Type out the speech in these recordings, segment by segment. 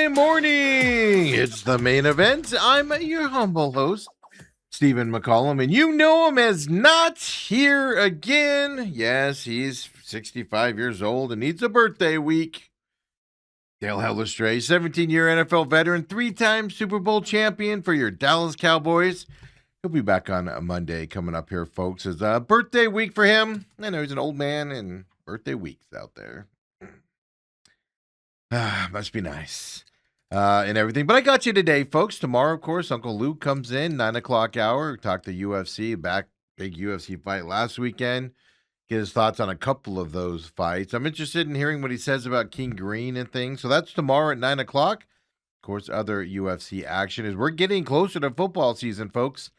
Monday morning. It's the main event. I'm your humble host, Stephen McCollum, and you know him as not here again. Yes, he's 65 years old and needs a birthday week. Dale Hellestrae, 17-year NFL veteran, 3-time Super Bowl champion for your Dallas Cowboys. He'll be back on a Monday coming up here, folks. It's a birthday week for him. I know he's an old man and birthday week's out there. Must be nice. And everything. But I got you today, folks. Tomorrow, of course, Uncle Luke comes in, 9 o'clock hour. Talk to UFC, big UFC fight last weekend. Get his thoughts on a couple of those fights. I'm interested in hearing what he says about King Green and things. So that's tomorrow at 9 o'clock. Of course, other UFC action is we're getting closer to football season, folks.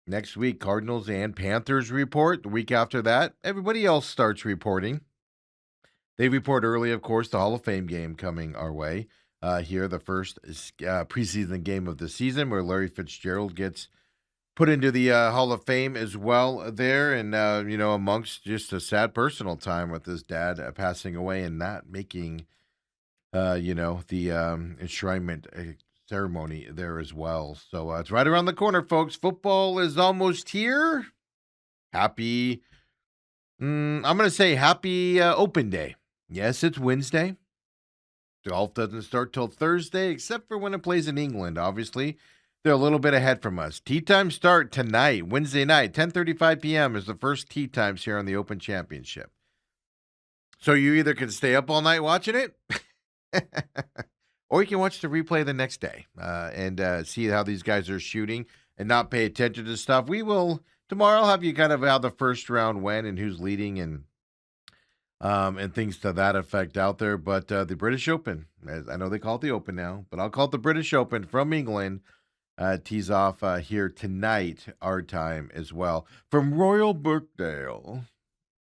Next week, Cardinals and Panthers report. The week after that, everybody else starts reporting. They report early, of course, the Hall of Fame game coming our way. Here, the first preseason game of the season where Larry Fitzgerald gets put into the Hall of Fame as well there. And, amongst just a sad personal time with his dad passing away and not making, the enshrinement ceremony there as well. So it's right around the corner, folks. Football is almost here. Happy open day. Yes, it's Wednesday. Golf doesn't start till Thursday, except for when it plays in England, obviously. They're a little bit ahead from us. Tee time start tonight, Wednesday night, 10:35 p.m. is the first tee times here on the Open Championship. So you either can stay up all night watching it, or you can watch the replay the next day and see how these guys are shooting and not pay attention to stuff. Tomorrow I'll have you kind of how the first round went and who's leading and things to that effect out there. But the British Open, as I know they call it the Open now, but I'll call it the British Open from England, tees off here tonight, our time as well, from Royal Birkdale,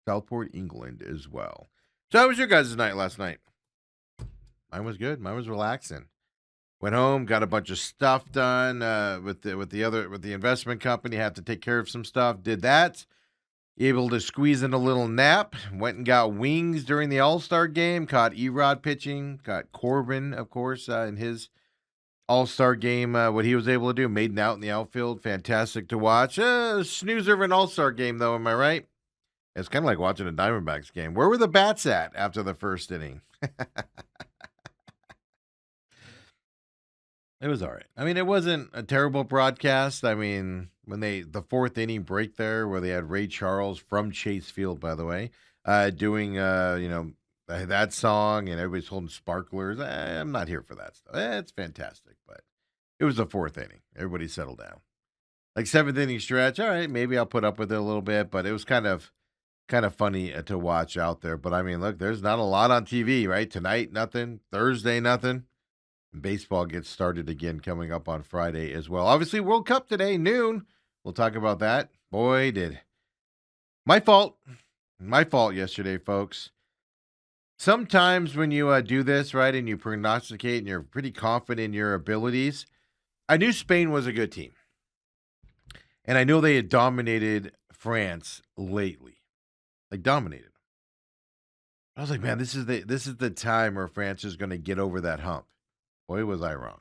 Southport, England as well. So how was your guys' night last night? Mine was good. Mine was relaxing. Went home, got a bunch of stuff done with the investment company. Had to take care of some stuff. Did that. Able to squeeze in a little nap. Went and got wings during the All-Star game. Caught Erod pitching. Got Corbin, of course, in his All-Star game. What he was able to do. Maiden out in the outfield. Fantastic to watch. Snoozer of an All-Star game, though. Am I right? It's kind of like watching a Diamondbacks game. Where were the bats at after the first inning? It was all right. I mean, it wasn't a terrible broadcast. I mean, when the fourth inning break there, where they had Ray Charles from Chase Field, by the way, doing that song, and everybody's holding sparklers. I'm not here for that stuff. It's fantastic, but it was the fourth inning. Everybody settled down. Like seventh inning stretch. All right, maybe I'll put up with it a little bit, but it was kind of funny to watch out there. But I mean, look, there's not a lot on TV, right? Tonight, nothing. Thursday, nothing. Baseball gets started again coming up on Friday as well. Obviously, World Cup today, noon. We'll talk about that. Boy, did. My fault yesterday, folks. Sometimes when you do this, right, and you prognosticate and you're pretty confident in your abilities, I knew Spain was a good team. And I know they had dominated France lately. Like, dominated. I was like, man, this is the time where France is going to get over that hump. Boy, was I wrong.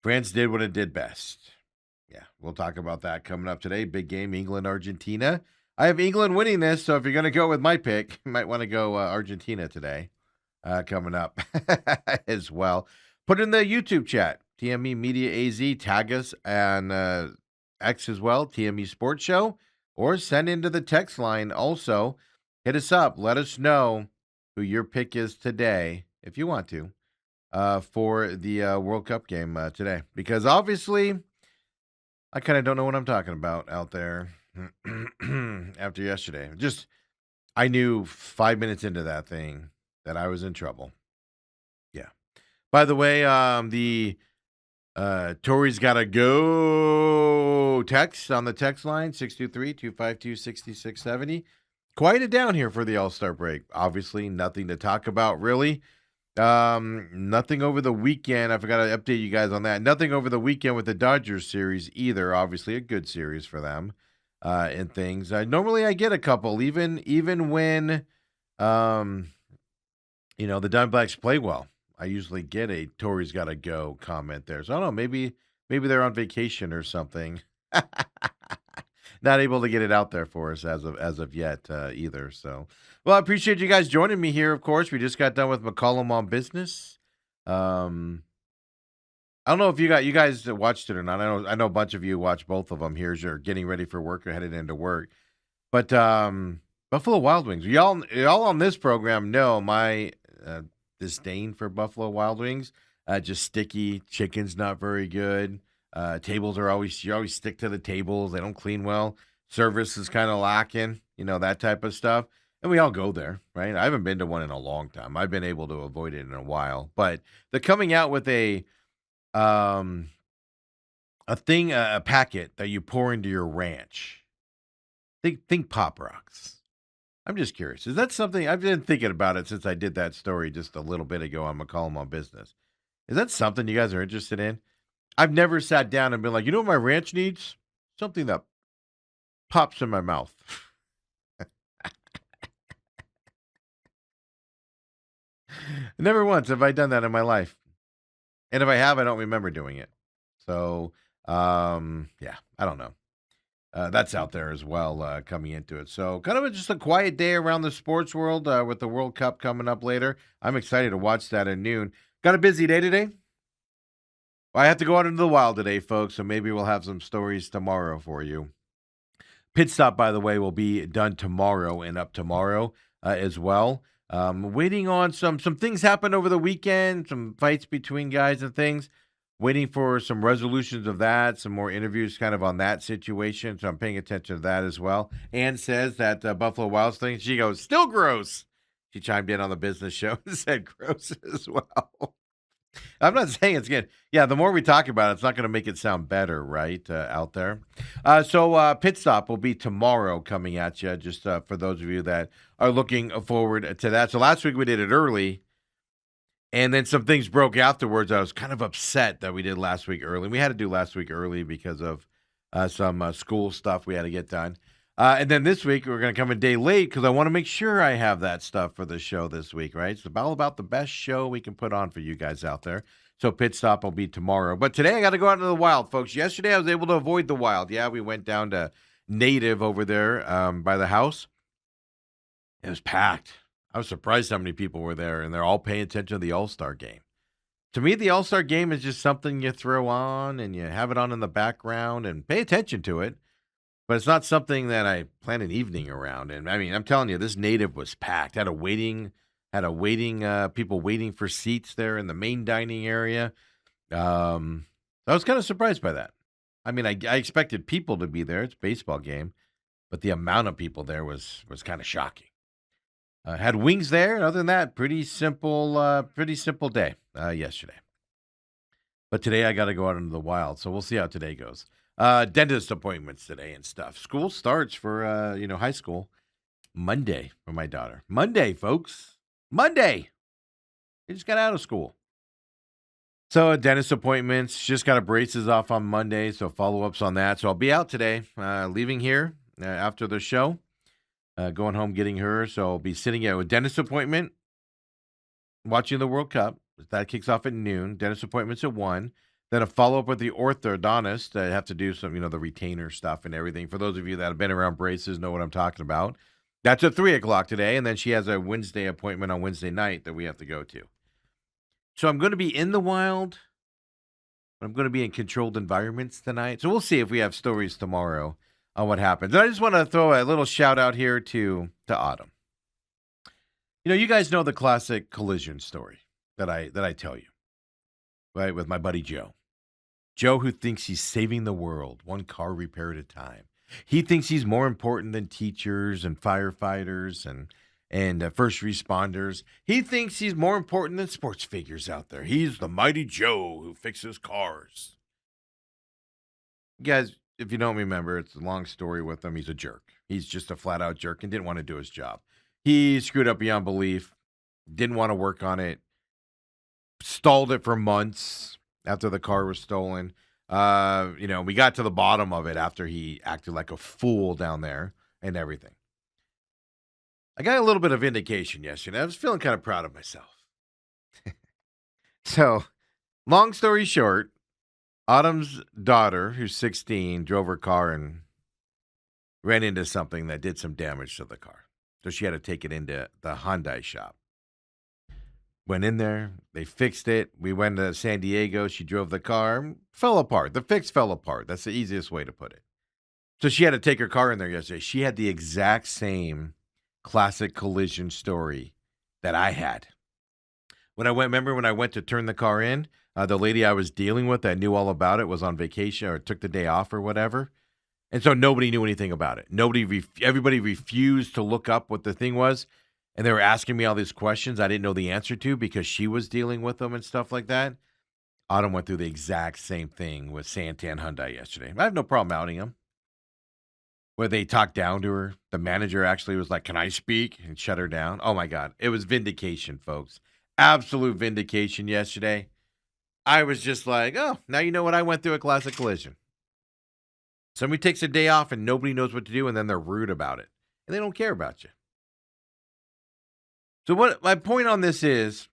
France did what it did best. Yeah, we'll talk about that coming up today. Big game, England, Argentina. I have England winning this, so if you're going to go with my pick, you might want to go Argentina today coming up as well. Put in the YouTube chat, TME Media AZ, tag us and X as well, TME Sports Show, or send into the text line also. Hit us up. Let us know who your pick is today, if you want to. For the World Cup game today. Because obviously, I kind of don't know what I'm talking about out there after yesterday. I knew 5 minutes into that thing that I was in trouble. Yeah. By the way, the Tories Gotta Go text on the text line, 623-252-6670. Quieted down here for the All-Star break. Obviously, nothing to talk about, really. Nothing over the weekend. I forgot to update you guys on that. Nothing over the weekend with the Dodgers series either. Obviously, a good series for them and things. Normally, I get a couple, even when the Diamondbacks play well. I usually get a Tori's gotta go comment there. So I don't know, maybe they're on vacation or something. Not able to get it out there for us as of yet, either. So, well, I appreciate you guys joining me here. Of course, we just got done with McCollum on business. Um, I don't know if you guys watched it or not. I know a bunch of you watch both of them here as you're getting ready for work or headed into work. But Buffalo Wild Wings. Y'all on this program know my disdain for Buffalo Wild Wings. Just sticky. Chicken's not very good. Tables are always you always stick to the tables. They don't clean well. Service is kind of lacking. That type of stuff. And we all go there, right? I haven't been to one in a long time. I've been able to avoid it in a while. But they're coming out with um a thing, a packet that you pour into your ranch. Think Pop Rocks. I'm just curious. Is that something I've been thinking about it since I did that story just a little bit ago on McCollum on Business? Is that something you guys are interested in? I've never sat down and been like, you know what my ranch needs? Something that pops in my mouth. Never once have I done that in my life. And if I have, I don't remember doing it. So, yeah, I don't know. That's out there as well, coming into it. So, kind of just a quiet day around the sports world with the World Cup coming up later. I'm excited to watch that at noon. Got a busy day today. Well, I have to go out into the wild today, folks. So maybe we'll have some stories tomorrow for you. Pit stop, by the way, will be done tomorrow and up tomorrow as well. Waiting on some things happened over the weekend, some fights between guys and things. Waiting for some resolutions of that, some more interviews kind of on that situation. So I'm paying attention to that as well. Ann says that Buffalo Wild thing, she goes, still gross. She chimed in on the business show and said gross as well. I'm not saying it's good. Yeah, the more we talk about it, it's not going to make it sound better, right, out there. So Pit Stop will be tomorrow coming at you, just for those of you that are looking forward to that. So last week we did it early, and then some things broke afterwards. I was kind of upset that we did last week early. We had to do last week early because of some school stuff we had to get done. And then this week, we're going to come a day late because I want to make sure I have that stuff for the show this week, right? It's all about the best show we can put on for you guys out there. So Pit Stop will be tomorrow. But today, I got to go out into the wild, folks. Yesterday, I was able to avoid the wild. Yeah, we went down to Native over there by the house. It was packed. I was surprised how many people were there, and they're all paying attention to the All-Star game. To me, the All-Star game is just something you throw on and you have it on in the background and pay attention to it. But it's not something that I plan an evening around. And I mean, I'm telling you, this Native was packed. Had people waiting for seats there in the main dining area. I was kind of surprised by that. I mean, I expected people to be there. It's a baseball game, but the amount of people there was kind of shocking. Had wings there. Other than that, pretty simple day yesterday. But today I got to go out into the wild, so we'll see how today goes. Dentist appointments today and stuff. School starts for high school Monday for my daughter. Monday, folks. Monday. They just got out of school. So dentist appointments. Just got a braces off on Monday, so follow-ups on that. So I'll be out today, leaving here after the show, going home getting her. So I'll be sitting at a dentist appointment, watching the World Cup. That kicks off at noon. Dentist appointments at 1. Then a follow-up with the orthodontist. I have to do some, the retainer stuff and everything. For those of you that have been around braces, know what I'm talking about. That's at 3 o'clock today. And then she has a Wednesday appointment on Wednesday night that we have to go to. So I'm going to be in the wild. I'm going to be in controlled environments tonight. So we'll see if we have stories tomorrow on what happens. And I just want to throw a little shout out here to Autumn. You guys know the classic collision story that I tell you, right? With my buddy Joe. Joe, who thinks he's saving the world, one car repair at a time. He thinks he's more important than teachers and firefighters and first responders. He thinks he's more important than sports figures out there. He's the mighty Joe who fixes cars. You guys, if you don't remember, it's a long story with him. He's a jerk. He's just a flat-out jerk and didn't want to do his job. He screwed up beyond belief, didn't want to work on it, stalled it for months after the car was stolen. We got to the bottom of it after he acted like a fool down there and everything. I got a little bit of vindication yesterday. I was feeling kind of proud of myself. So, long story short, Autumn's daughter, who's 16, drove her car and ran into something that did some damage to the car. So she had to take it into the Hyundai shop. Went in there, they fixed it. We went to San Diego. She drove the car, fell apart. The fix fell apart. That's the easiest way to put it. So she had to take her car in there yesterday. She had the exact same classic collision story that I had. Remember when I went to turn the car in, the lady I was dealing with that knew all about it was on vacation or took the day off or whatever. And so nobody knew anything about it. Everybody refused to look up what the thing was. And they were asking me all these questions I didn't know the answer to because she was dealing with them and stuff like that. Autumn went through the exact same thing with Santan Hyundai yesterday. I have no problem outing them. Where they talked down to her. The manager actually was like, "Can I speak?" and shut her down. Oh my God. It was vindication, folks. Absolute vindication yesterday. I was just like, oh, now you know what I went through at Classic Collision. Somebody takes a day off and nobody knows what to do, and then they're rude about it. And they don't care about you. So what my point on this is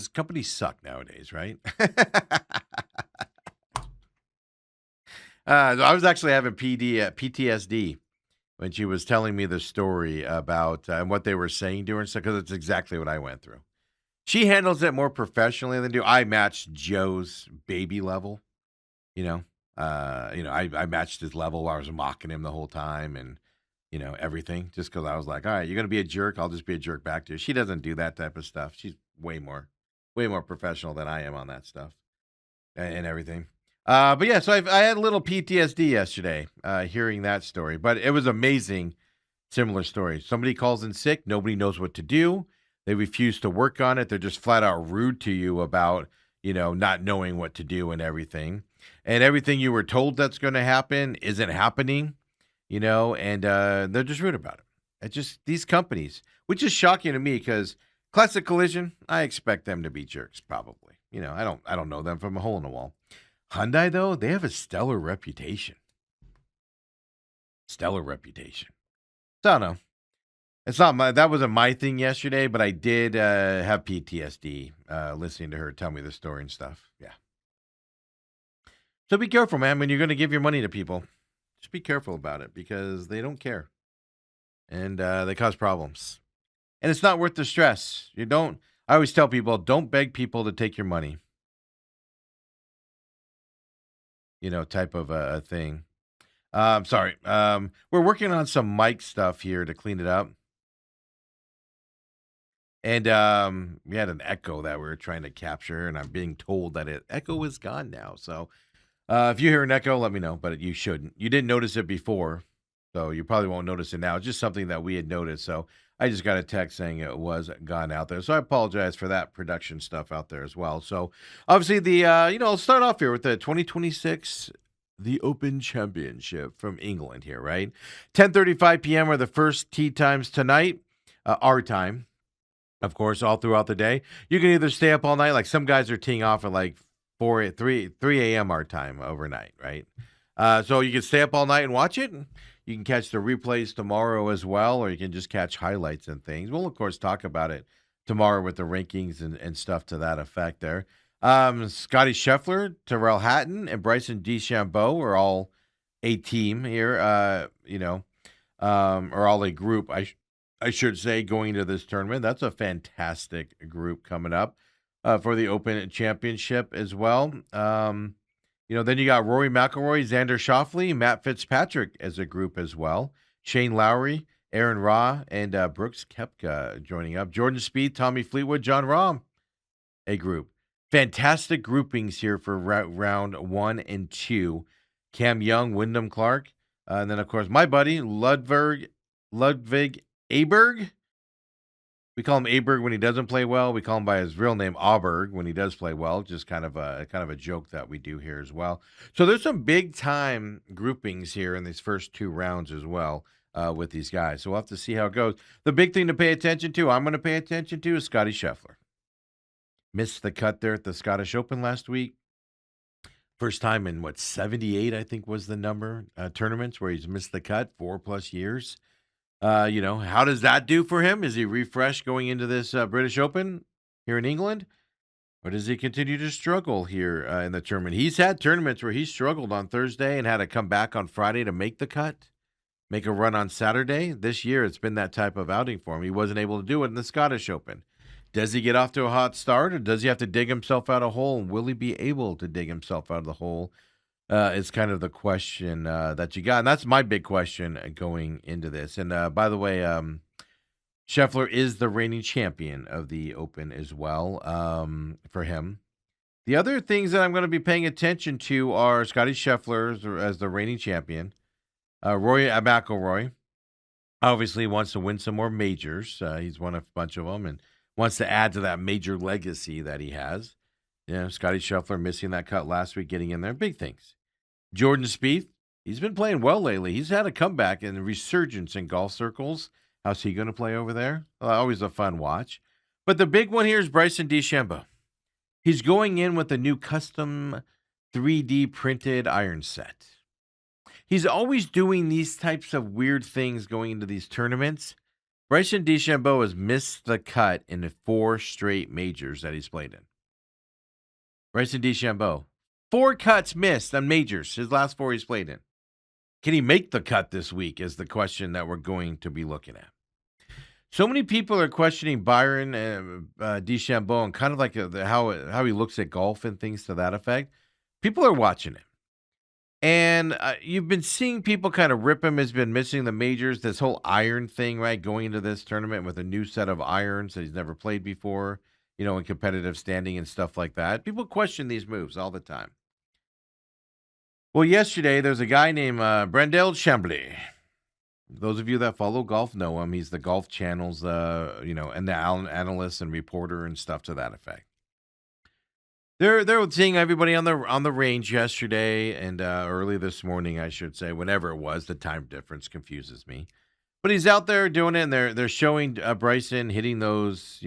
companies suck nowadays, right? I was actually having PTSD when she was telling me the story about and what they were saying to her and stuff, because it's exactly what I went through. She handles it more professionally than do I. Matched Joe's baby level, you know. I matched his level while I was mocking him the whole time and everything, just because I was like, all right, you're gonna be a jerk, I'll just be a jerk back to you. She doesn't do that type of stuff. She's way more professional than I am on that stuff and everything. But yeah, so I had a little PTSD yesterday hearing that story, but it was amazing. Similar story. Somebody calls in sick, nobody knows what to do. They refuse to work on it. They're just flat out rude to you about, not knowing what to do and everything. And everything you were told that's going to happen isn't happening, and they're just rude about it. It's just these companies, which is shocking to me because Classic Collision, I expect them to be jerks probably. I don't know them from a hole in the wall. Hyundai, though, they have a stellar reputation. Stellar reputation. So I don't know. That wasn't my thing yesterday, but I did have PTSD listening to her tell me the story and stuff. Yeah. So be careful, man, when you're going to give your money to people. Just be careful about it because they don't care and they cause problems. And it's not worth the stress. I always tell people, don't beg people to take your money, type of a thing. Sorry. We're working on some mic stuff here to clean it up. And we had an echo that we were trying to capture, and I'm being told that echo is gone now. So if you hear an echo, let me know, but you shouldn't. You didn't notice it before, so you probably won't notice it now. It's just something that we had noticed. So I just got a text saying it was gone out there. So I apologize for that production stuff out there as well. So obviously I'll start off here with the 2026 the Open Championship from England here, right? 10:35 p.m. are the first tee times tonight, our time. Of course, all throughout the day. You can either stay up all night, like some guys are teeing off at like 3 a.m. our time overnight, right? So you can stay up all night and watch it. You can catch the replays tomorrow as well, or you can just catch highlights and things. We'll, of course, talk about it tomorrow with the rankings and stuff to that effect there. Scotty Scheffler, Tyrrell Hatton, and Bryson DeChambeau are all a team here, or all a group, I should say, going to this tournament. That's a fantastic group coming up for the Open Championship as well. Then you got Rory McIlroy, Xander Schauffele, Matt Fitzpatrick as a group as well. Shane Lowry, Aaron Ra, and Brooks Koepka joining up. Jordan Spieth, Tommy Fleetwood, John Rahm, a group. Fantastic groupings here for round 1 and 2. Cam Young, Wyndham Clark, and then, of course, my buddy, Ludvig Aberg. We call him Aberg when he doesn't play well. We call him by his real name, Auberg, when he does play well. Just kind of a joke that we do here as well. So there's some big time groupings here in these first 2 rounds as well with these guys. So we'll have to see how it goes. The big thing to pay attention to, I'm going to pay attention to, is Scotty Scheffler. Missed the cut there at the Scottish Open last week. First time in 78, I think was the number, tournaments where he's missed the cut, 4+ years. How does that do for him? Is he refreshed going into this British Open here in England? Or does he continue to struggle here in the tournament? He's had tournaments where he struggled on Thursday and had to come back on Friday to make the cut, make a run on Saturday. This year, it's been that type of outing for him. He wasn't able to do it in the Scottish Open. Does he get off to a hot start, or does he have to dig himself out of a hole? And will he be able to dig himself out of the hole? Is kind of the question that you got. And that's my big question going into this. And by the way, Scheffler is the reigning champion of the Open as well for him. The other things that I'm going to be paying attention to are Scotty Scheffler as the reigning champion. Roy McIlroy obviously wants to win some more majors. He's won a bunch of them and wants to add to that major legacy that he has. Scotty Scheffler missing that cut last week, getting in there. Big things. Jordan Spieth, he's been playing well lately. He's had a comeback and a resurgence in golf circles. How's he going to play over there? Always a fun watch. But the big one here is Bryson DeChambeau. He's going in with a new custom 3D printed iron set. He's always doing these types of weird things going into these tournaments. Bryson DeChambeau has missed the cut in the 4 straight majors that he's played in. Bryson DeChambeau, 4 cuts missed on majors, his last 4 he's played in. Can he make the cut this week is the question that we're going to be looking at. So many people are questioning Byron DeChambeau and kind of like how he looks at golf and things to that effect. People are watching him. And you've been seeing people kind of rip him. Has been missing the majors, this whole iron thing, right? Going into this tournament with a new set of irons that he's never played before, in competitive standing and stuff like that. People question these moves all the time. Well, yesterday, there's a guy named Brandel Chambly. Those of you that follow golf know him. He's the Golf Channel's, and the analyst and reporter and stuff to that effect. They're seeing everybody on the range yesterday and early this morning, I should say, whenever it was. The time difference confuses me, but he's out there doing it, and they're showing Bryson hitting those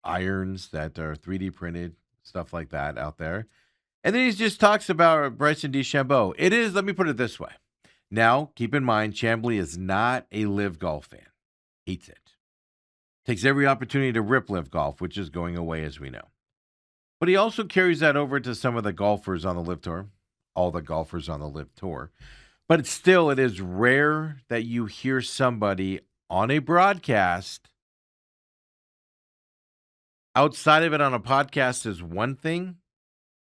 irons that are 3D printed, stuff like that out there, and then he just talks about Bryson DeChambeau. It is. Let me put it this way. Now, keep in mind, Chambly is not a live golf fan. Hates it. Takes every opportunity to rip live golf, which is going away, as we know. But he also carries that over to some of the golfers on the LIV Tour, all the golfers on the LIV Tour. But it is rare that you hear somebody on a broadcast. Outside of it on a podcast is one thing.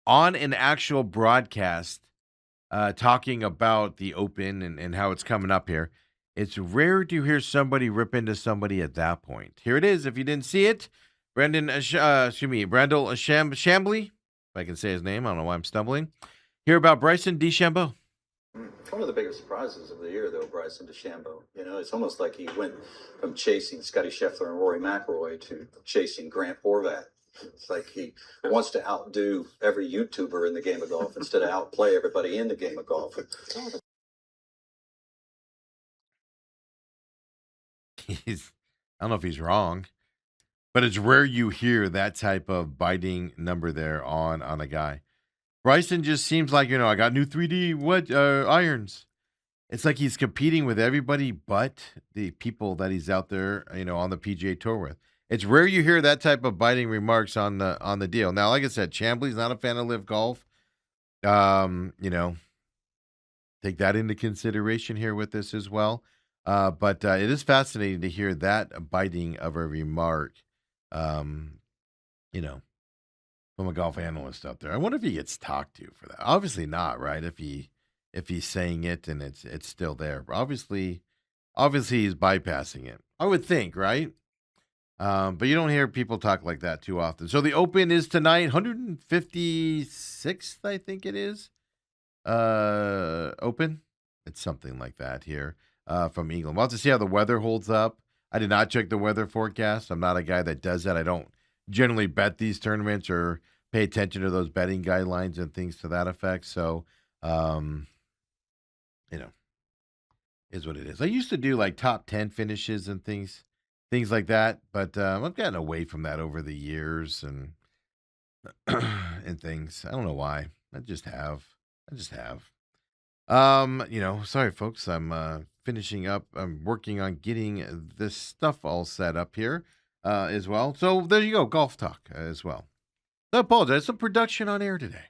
On an actual broadcast, talking about the Open and how it's coming up here, it's rare to hear somebody rip into somebody at that point. Here it is. If you didn't see it, Brandel Chambly, if I can say his name. I don't know why I'm stumbling. Hear about Bryson DeChambeau. One of the biggest surprises of the year, though, Bryson DeChambeau. It's almost like he went from chasing Scotty Scheffler and Rory McIlroy to chasing Grant Horvat. It's like he wants to outdo every YouTuber in the game of golf instead of outplay everybody in the game of golf. I don't know if he's wrong, but it's rare you hear that type of biting number there on a guy. Bryson just seems like, I got new 3D irons. It's like he's competing with everybody but the people that he's out there, on the PGA Tour with. It's rare you hear that type of biting remarks on the deal. Now, like I said, Chambly's not a fan of live golf. Take that into consideration here with this as well. But it is fascinating to hear that biting of a remark, from a golf analyst out there. I wonder if he gets talked to for that. Obviously not, right? If he's saying it and it's still there. Obviously he's bypassing it. I would think, right? But you don't hear people talk like that too often. So the Open is tonight, 156th, I think it is. Open. It's something like that here from England. We'll have to see how the weather holds up. I did not check the weather forecast. I'm not a guy that does that. I don't generally bet these tournaments or pay attention to those betting guidelines and things to that effect. So, is what it is. I used to do like top 10 finishes and things like that, but I've gotten away from that over the years and and things. I don't know why. I just have. Sorry folks, I'm finishing up. I'm working on getting this stuff all set up here as well. So there you go, golf talk as well. I apologize. Some production on air today.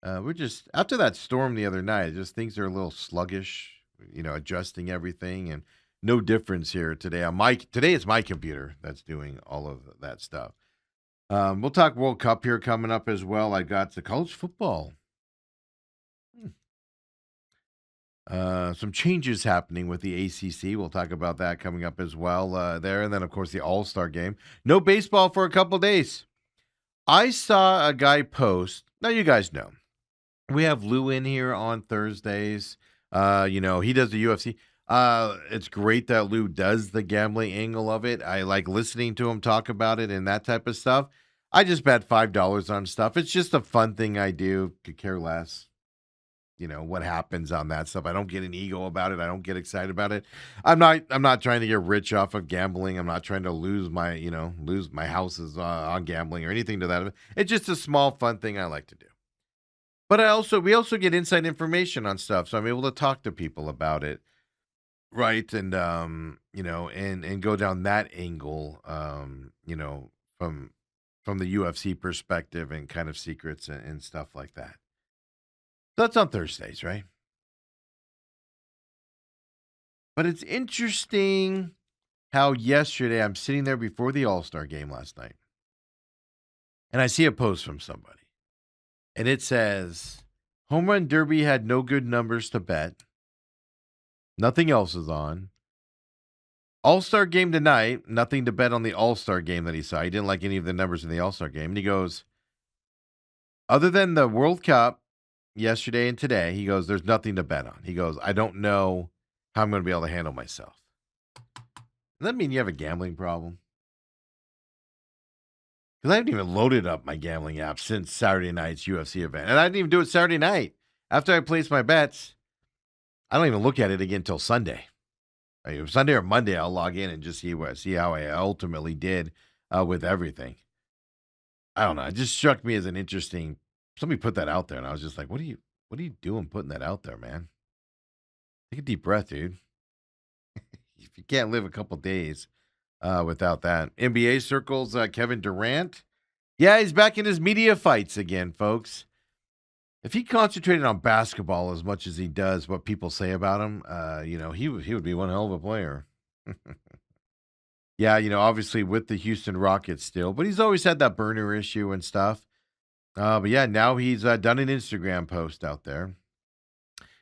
We're just after that storm the other night. Just things are a little sluggish. Adjusting everything, and no difference here today. Today it's my computer that's doing all of that stuff. We'll talk World Cup here coming up as well. I got the college football. Some changes happening with the ACC. We'll talk about that coming up as well there. And then, of course, the All-Star game. No baseball for a couple days. I saw a guy post. Now, you guys know. We have Lou in here on Thursdays. He does the UFC. It's great that Lou does the gambling angle of it. I like listening to him talk about it and that type of stuff. I just bet $5 on stuff. It's just a fun thing I do. Could care less. What happens on that stuff. I don't get an ego about it. I don't get excited about it. I'm not trying to get rich off of gambling. I'm not trying to lose my houses on gambling or anything to that. It's just a small fun thing I like to do. But we also get inside information on stuff, so I'm able to talk to people about it, right? And and go down that angle, from the UFC perspective and kind of secrets and stuff like that. So that's on Thursdays, right? But it's interesting how yesterday I'm sitting there before the All-Star game last night, and I see a post from somebody, and it says, Home Run Derby had no good numbers to bet. Nothing else is on. All-Star game tonight, nothing to bet on the All-Star game that he saw. He didn't like any of the numbers in the All-Star game. And he goes, other than the World Cup yesterday and today, he goes, there's nothing to bet on. He goes, I don't know how I'm going to be able to handle myself. Does that mean you have a gambling problem? Because I haven't even loaded up my gambling app since Saturday night's UFC event. And I didn't even do it Saturday night. After I placed my bets, I don't even look at it again until Sunday. Sunday or Monday, I'll log in and just see how I ultimately did with everything. I don't know. It just struck me as an interesting. Somebody put that out there, and I was just like, "What are you doing putting that out there, man? Take a deep breath, dude. If you can't live a couple days without that." NBA circles Kevin Durant. Yeah, he's back in his media fights again, folks. If he concentrated on basketball as much as he does, what people say about him, he would be one hell of a player. Yeah, obviously with the Houston Rockets still, but he's always had that burner issue and stuff. But yeah, now he's done an Instagram post out there.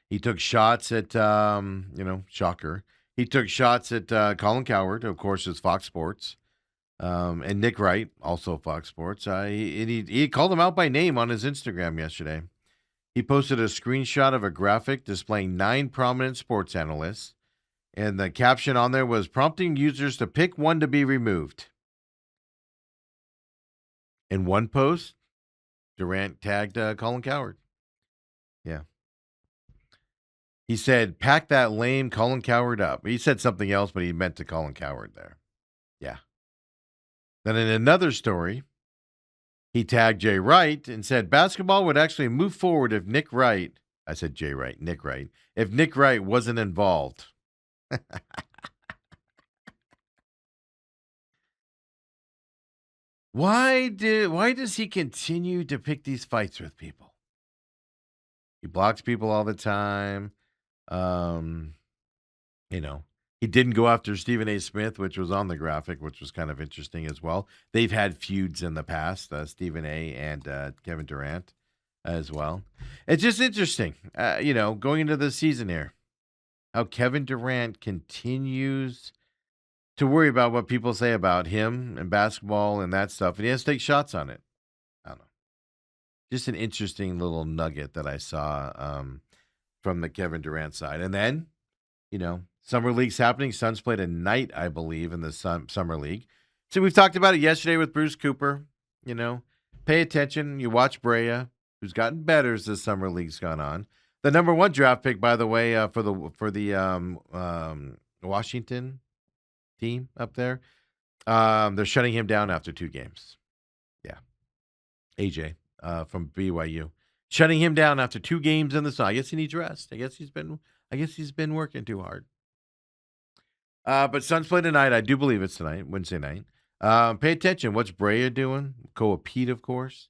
He took shots at, shocker. He took shots at Colin Cowherd, of course, is Fox Sports, and Nick Wright, also Fox Sports. He called him out by name on his Instagram yesterday. He posted a screenshot of a graphic displaying 9 prominent sports analysts, and the caption on there was prompting users to pick one to be removed. In one post, Durant tagged Colin Cowherd. Yeah. He said, pack that lame Colin Cowherd up. He said something else, but he meant to Colin Cowherd there. Yeah. Then in another story, he tagged Jay Wright and said basketball would actually move forward if Nick Wright, I said Jay Wright, Nick Wright, if Nick Wright wasn't involved. Why does he continue to pick these fights with people? He blocks people all the time. He didn't go after Stephen A. Smith, which was on the graphic, which was kind of interesting as well. They've had feuds in the past, Stephen A. and Kevin Durant as well. It's just interesting, going into the season here, how Kevin Durant continues to worry about what people say about him and basketball and that stuff, and he has to take shots on it. I don't know. Just an interesting little nugget that I saw from the Kevin Durant side. And then, Summer League's happening. Suns played tonight, I believe, in the Summer League. So we've talked about it yesterday with Bruce Cooper. Pay attention. You watch Brea, who's gotten better as the Summer League's gone on. The number 1 draft pick, by the way, for the Washington team up there. They're shutting him down after 2 games. Yeah. AJ from BYU. Shutting him down after 2 games in the sun. I guess he needs rest. I guess he's been working too hard. But Suns play tonight. I do believe it's tonight, Wednesday night. Pay attention. What's Brea doing? Koa Pete, of course.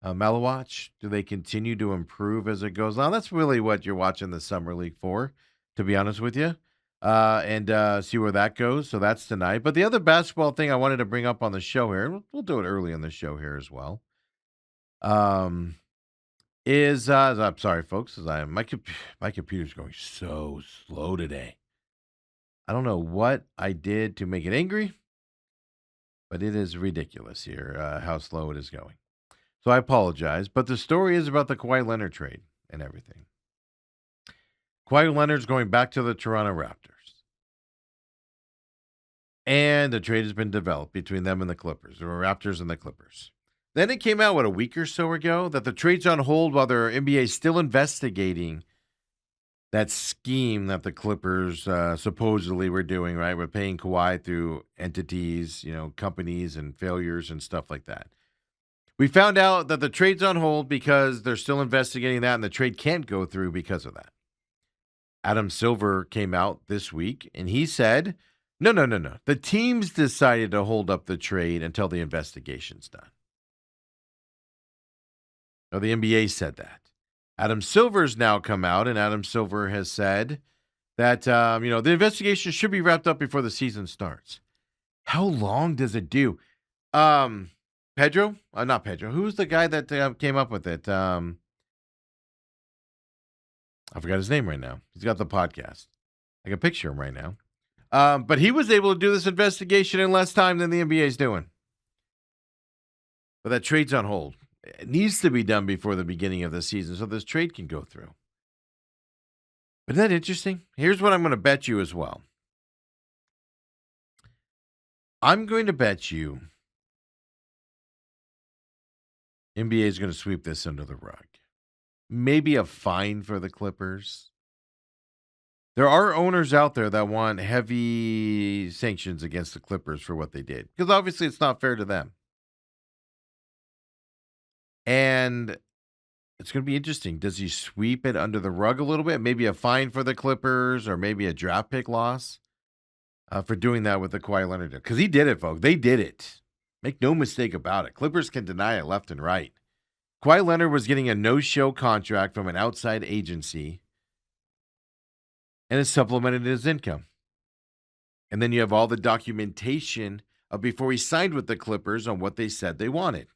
Malawatch? Do they continue to improve as it goes on? That's really what you're watching the summer league for, to be honest with you, and see where that goes. So that's tonight. But the other basketball thing I wanted to bring up on the show here, and we'll do it early in the show here as well. Um, is I'm sorry, folks, as my computer's going so slow today. I don't know what I did to make it angry, but it is ridiculous here how slow it is going. So I apologize, but the story is about the Kawhi Leonard trade and everything. Kawhi Leonard's going back to the Toronto Raptors. And the trade has been developed between them and the Clippers, the Raptors and the Clippers. Then it came out, a week or so ago, that the trade's on hold while the NBA is still investigating that scheme that the Clippers supposedly were doing, right? We're paying Kawhi through entities, companies and failures and stuff like that. We found out that the trade's on hold because they're still investigating that, and the trade can't go through because of that. Adam Silver came out this week, and he said, no. The teams decided to hold up the trade until the investigation's done. No, the NBA said that. Adam Silver's now come out, and Adam Silver has said that, the investigation should be wrapped up before the season starts. How long does it do? Pedro? Not Pedro. Who's the guy that came up with it? I forgot his name right now. He's got the podcast. I can picture him right now. But he was able to do this investigation in less time than the NBA is doing. But that trade's on hold. It needs to be done before the beginning of the season so this trade can go through. But isn't that interesting? Here's what I'm going to bet you as well. I'm going to bet you NBA is going to sweep this under the rug. Maybe a fine for the Clippers. There are owners out there that want heavy sanctions against the Clippers for what they did, because obviously it's not fair to them. And it's going to be interesting. Does he sweep it under the rug a little bit? Maybe a fine for the Clippers, or maybe a draft pick loss for doing that with the Kawhi Leonard deal? Because he did it, folks. They did it. Make no mistake about it. Clippers can deny it left and right. Kawhi Leonard was getting a no-show contract from an outside agency, and it supplemented his income. And then you have all the documentation of before he signed with the Clippers on what they said they wanted.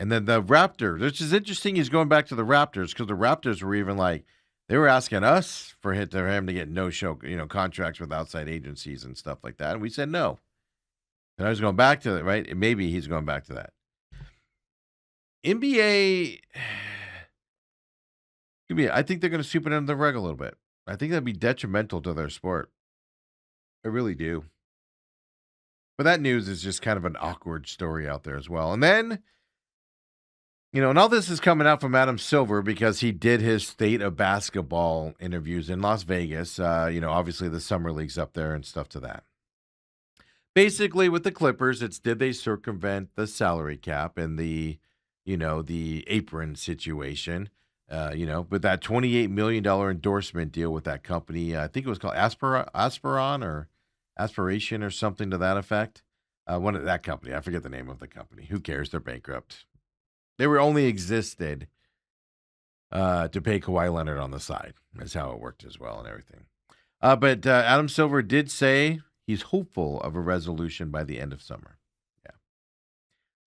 And then the Raptors, which is interesting, he's going back to the Raptors, because the Raptors were even like, they were asking us for him to get no-show, contracts with outside agencies and stuff like that. And we said no. And I was going back to it, right? And maybe he's going back to that. NBA, I think they're going to sweep it under the rug a little bit. I think that'd be detrimental to their sport. I really do. But that news is just kind of an awkward story out there as well. And then, and all this is coming out from Adam Silver because he did his state of basketball interviews in Las Vegas. Obviously the summer league's up there and stuff to that. Basically, with the Clippers, it's did they circumvent the salary cap and the apron situation, with that $28 million endorsement deal with that company. I think it was called Aspiron or Aspiration or something to that effect. One of that company. I forget the name of the company. Who cares? They're bankrupt. They were only existed to pay Kawhi Leonard on the side. That's how it worked as well and everything. But Adam Silver did say he's hopeful of a resolution by the end of summer. Yeah.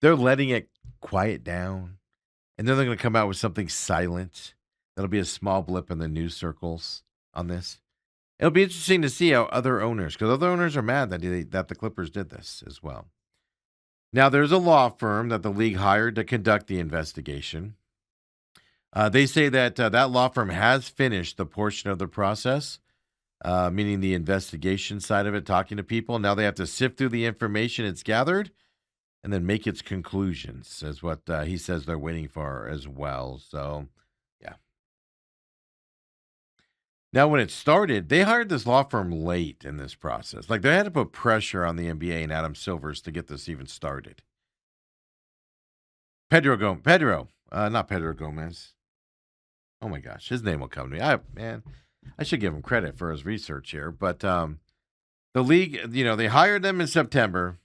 They're letting it quiet down, and then they're going to come out with something silent. That'll be a small blip in the news circles on this. It'll be interesting to see how other owners, because other owners are mad that the Clippers did this as well. Now, there's a law firm that the league hired to conduct the investigation. They say that that law firm has finished the portion of the process, meaning the investigation side of it, talking to people. Now they have to sift through the information it's gathered and then make its conclusions, is what he says they're waiting for as well. So, yeah. Now, when it started, they hired this law firm late in this process. Like, they had to put pressure on the NBA and Adam Silvers to get this even started. Not Pedro Gomez. Oh, my gosh. His name will come to me. I should give him credit for his research here. But the league, they hired them in September,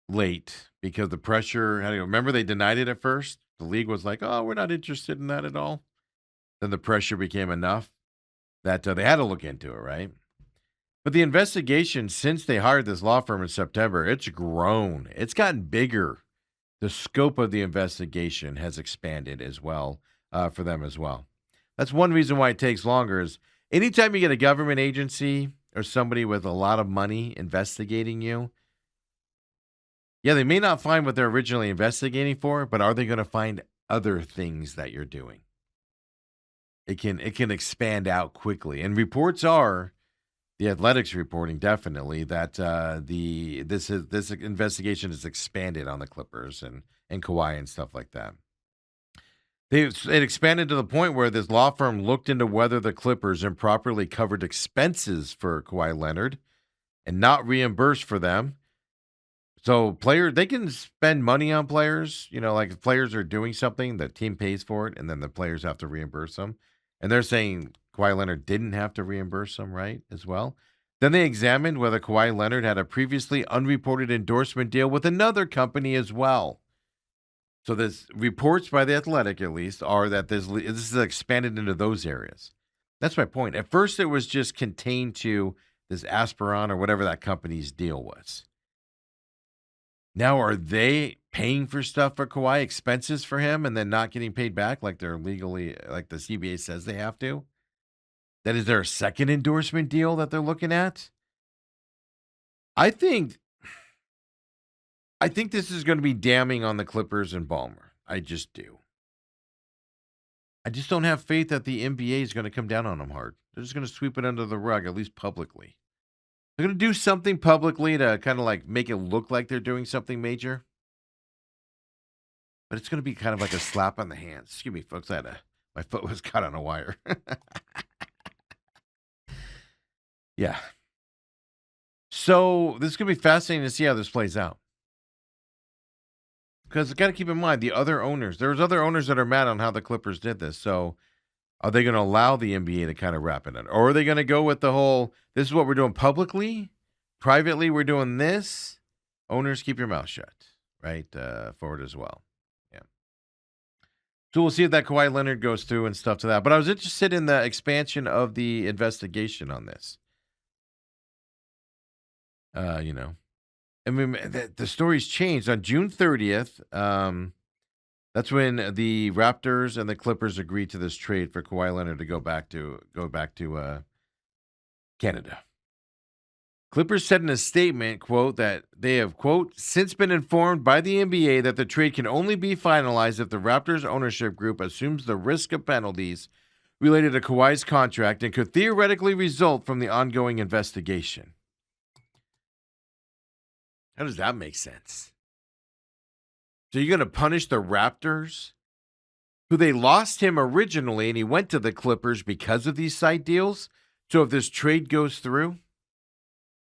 late because the pressure. Remember they denied it at first. The league was like, "Oh, we're not interested in that at all." Then the pressure became enough that they had to look into it, right? But the investigation since they hired this law firm in September, it's grown. It's gotten bigger. The scope of the investigation has expanded as well for them as well. That's one reason why it takes longer is anytime you get a government agency or somebody with a lot of money investigating you, yeah, they may not find what they're originally investigating for, but are they going to find other things that you're doing? It can expand out quickly. And reports are the Athletics reporting definitely that this investigation has expanded on the Clippers and Kawhi and stuff like that. It expanded to the point where this law firm looked into whether the Clippers improperly covered expenses for Kawhi Leonard and not reimbursed for them. So they can spend money on players, like if players are doing something, the team pays for it, and then the players have to reimburse them. And they're saying Kawhi Leonard didn't have to reimburse them, right, as well. Then they examined whether Kawhi Leonard had a previously unreported endorsement deal with another company as well. So this reports by the Athletic, at least, are that this is expanded into those areas. That's my point. At first, it was just contained to this Aspiron or whatever that company's deal was. Now, are they paying for stuff for Kawhi, expenses for him, and then not getting paid back like they're legally, like the CBA says they have to? That is there a second endorsement deal that they're looking at? I think this is going to be damning on the Clippers and Ballmer. I just do. I just don't have faith that the NBA is going to come down on them hard. They're just going to sweep it under the rug, at least publicly. They're going to do something publicly to kind of like make it look like they're doing something major. But it's going to be kind of like a slap on the hands. Excuse me, folks. My foot was caught on a wire. Yeah. So this is going to be fascinating to see how this plays out. Because got to keep in mind, there's other owners that are mad on how the Clippers did this. So are they going to allow the NBA to kind of wrap it in? Or are they going to go with the whole, this is what we're doing publicly, privately we're doing this? Owners, keep your mouth shut, right? Forward as well. Yeah. So we'll see if that Kawhi Leonard goes through and stuff to that. But I was interested in the expansion of the investigation on this. I mean, the story's changed. On June 30th, that's when the Raptors and the Clippers agreed to this trade for Kawhi Leonard to go back to Canada. Clippers said in a statement, quote, that they have, quote, since been informed by the NBA that the trade can only be finalized if the Raptors ownership group assumes the risk of penalties related to Kawhi's contract and could theoretically result from the ongoing investigation. How does that make sense? So you're going to punish the Raptors, who they lost him originally, and he went to the Clippers because of these side deals? So if this trade goes through?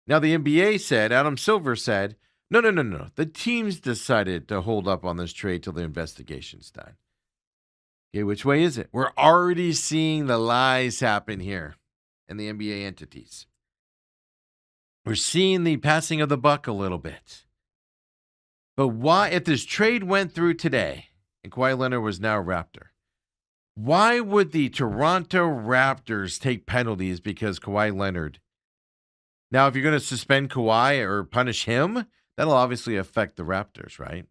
Now the NBA said, Adam Silver said, no. The teams decided to hold up on this trade till the investigation's done. Okay, which way is it? We're already seeing the lies happen here in the NBA entities. We're seeing the passing of the buck a little bit. But why, if this trade went through today and Kawhi Leonard was now a Raptor, why would the Toronto Raptors take penalties because Kawhi Leonard? Now, if you're going to suspend Kawhi or punish him, that'll obviously affect the Raptors, right?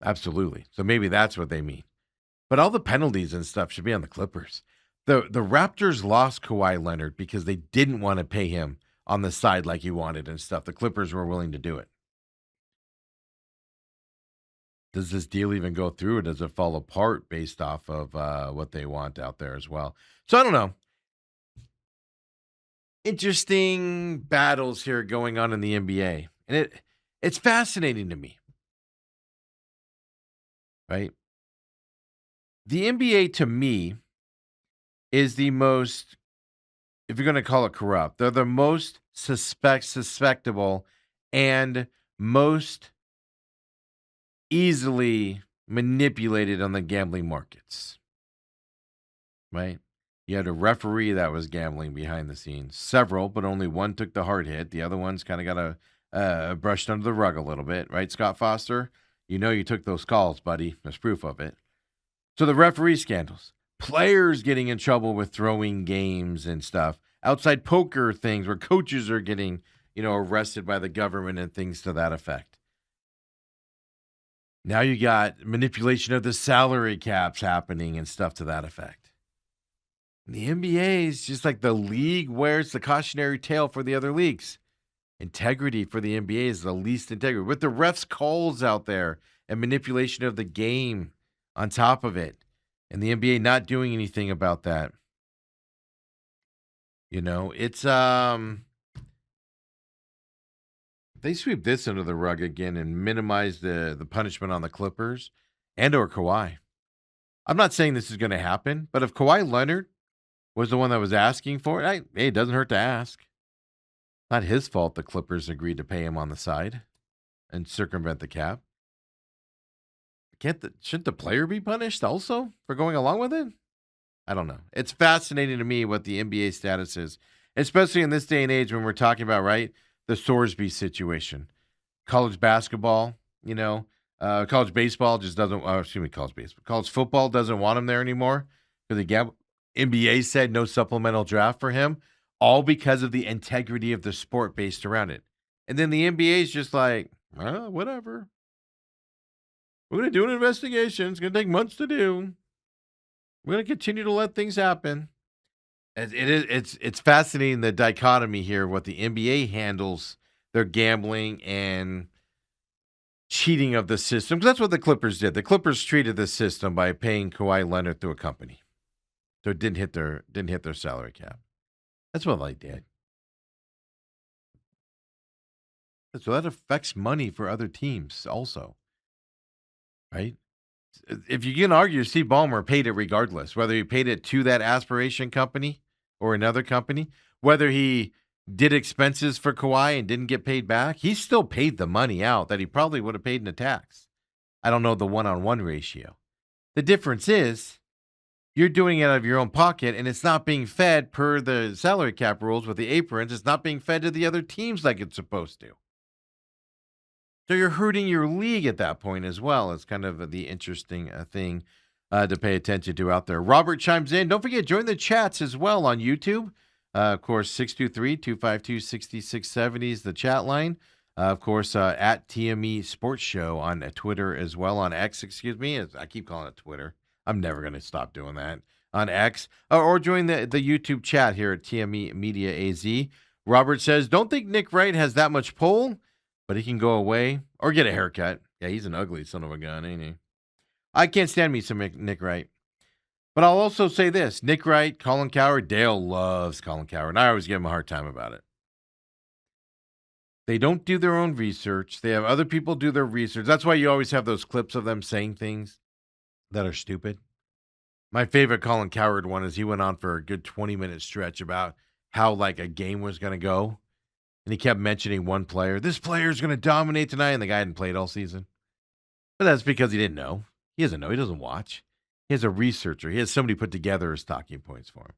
Absolutely. So maybe that's what they mean. But all the penalties and stuff should be on the Clippers. The Raptors lost Kawhi Leonard because they didn't want to pay him on the side like he wanted and stuff. The Clippers were willing to do it. Does this deal even go through, or does it fall apart based off of what they want out there as well? So I don't know. Interesting battles here going on in the NBA. And it's fascinating to me. Right? The NBA, to me, is the most, if you're going to call it corrupt, they're the most suspectable and most easily manipulated on the gambling markets. Right? You had a referee that was gambling behind the scenes. Several, but only one took the hard hit. The other ones kind of got brushed under the rug a little bit, right, Scott Foster? You know you took those calls, buddy. There's proof of it. So the referee scandals, players getting in trouble with throwing games and stuff, outside poker things where coaches are getting, arrested by the government and things to that effect. Now you got manipulation of the salary caps happening and stuff to that effect. And the NBA is just like the league wears the cautionary tale for the other leagues. Integrity for the NBA is the least integrity. With the refs' calls out there and manipulation of the game on top of it, and the NBA not doing anything about that. It's they sweep this under the rug again and minimize the punishment on the Clippers and or Kawhi. I'm not saying this is going to happen, but if Kawhi Leonard was the one that was asking for it, hey, it doesn't hurt to ask. Not his fault the Clippers agreed to pay him on the side and circumvent the cap. Shouldn't the player be punished also for going along with it? I don't know. It's fascinating to me what the NBA status is, especially in this day and age when we're talking about, right, the Sorsby situation. College basketball, college baseball just doesn't, college baseball. College football doesn't want him there anymore because the NBA said no supplemental draft for him, all because of the integrity of the sport based around it. And then the NBA is just like, whatever. We're going to do an investigation. It's going to take months to do. We're going to continue to let things happen. It's fascinating, the dichotomy here, what the NBA handles their gambling and cheating of the system. 'Cause that's what the Clippers did. The Clippers treated the system by paying Kawhi Leonard through a company. So it didn't hit their salary cap. That's what they did. So that affects money for other teams also. Right? If you can argue, Steve Ballmer paid it regardless, whether he paid it to that aspiration company or another company, whether he did expenses for Kawhi and didn't get paid back, he still paid the money out that he probably would have paid in a tax. I don't know the one-on-one ratio. The difference is you're doing it out of your own pocket, and it's not being fed per the salary cap rules with the aprons. It's not being fed to the other teams like it's supposed to. So you're hurting your league at that point as well. It's kind of the interesting thing to pay attention to out there. Robert chimes in. Don't forget, join the chats as well on YouTube. Of course, 623-252-6670 is the chat line. Of course, at TME Sports Show on Twitter as well, on X, excuse me. I keep calling it Twitter. I'm never going to stop doing that. On X. Or join the YouTube chat here at TME Media AZ. Robert says, don't think Nick Wright has that much pull, but he can go away or get a haircut. Yeah, he's an ugly son of a gun, ain't he? I can't stand me some Nick Wright. But I'll also say this. Nick Wright, Colin Cowherd, Dale loves Colin Cowherd, and I always give him a hard time about it. They don't do their own research. They have other people do their research. That's why you always have those clips of them saying things that are stupid. My favorite Colin Cowherd one is he went on for a good 20-minute stretch about how like a game was going to go. And he kept mentioning one player. This player is going to dominate tonight. And the guy hadn't played all season. But that's because he didn't know. He doesn't know. He doesn't watch. He has a researcher. He has somebody put together his talking points for him.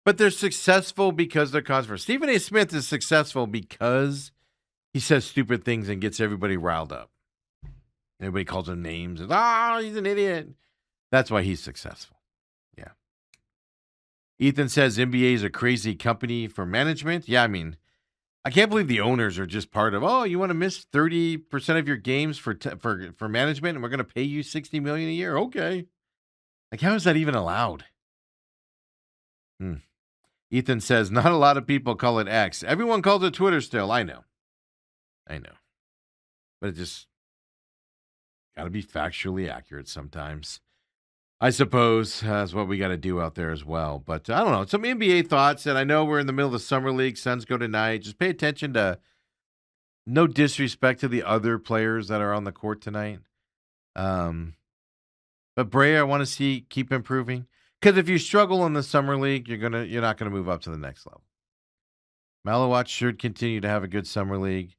But they're successful because they're controversial. Stephen A. Smith is successful because he says stupid things and gets everybody riled up. Everybody calls him names. And, he's an idiot. That's why he's successful. Yeah. Ethan says NBA is a crazy company for management. Yeah, I mean, I can't believe the owners are just part of, you want to miss 30% of your games for management and we're going to pay you $60 million a year? Okay. Like, how is that even allowed? Ethan says, not a lot of people call it X. Everyone calls it Twitter still. I know. But it just got to be factually accurate sometimes. I suppose that's what we got to do out there as well. But I don't know. Some NBA thoughts, and I know we're in the middle of the summer league. Suns go tonight. Just pay attention to, no disrespect to the other players that are on the court tonight. But Brea, I want to keep improving. Because if you struggle in the summer league, you're not gonna move up to the next level. Malawat should continue to have a good summer league.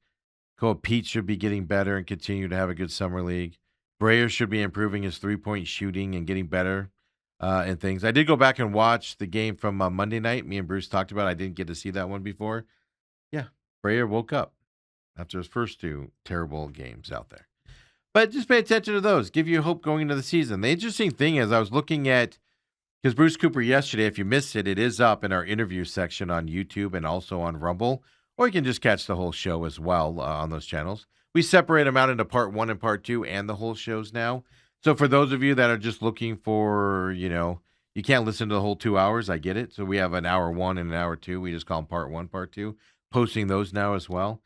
Cole Pete should be getting better and continue to have a good summer league. Brea should be improving his three-point shooting and getting better and things. I did go back and watch the game from Monday night. Me and Bruce talked about it. I didn't get to see that one before. Yeah, Brea woke up. after his first two terrible games out there. But just pay attention to those. Give you hope going into the season. The interesting thing is I was looking at, because Bruce Cooper yesterday, if you missed it, it is up in our interview section on YouTube and also on Rumble, or you can just catch the whole show as well on those channels. We separate them out into part 1 and part 2 and the whole shows now. So for those of you that are just looking for, you can't listen to the whole 2 hours, I get it. So we have an hour 1 and an hour 2. We just call them part 1, part 2, posting those now as well.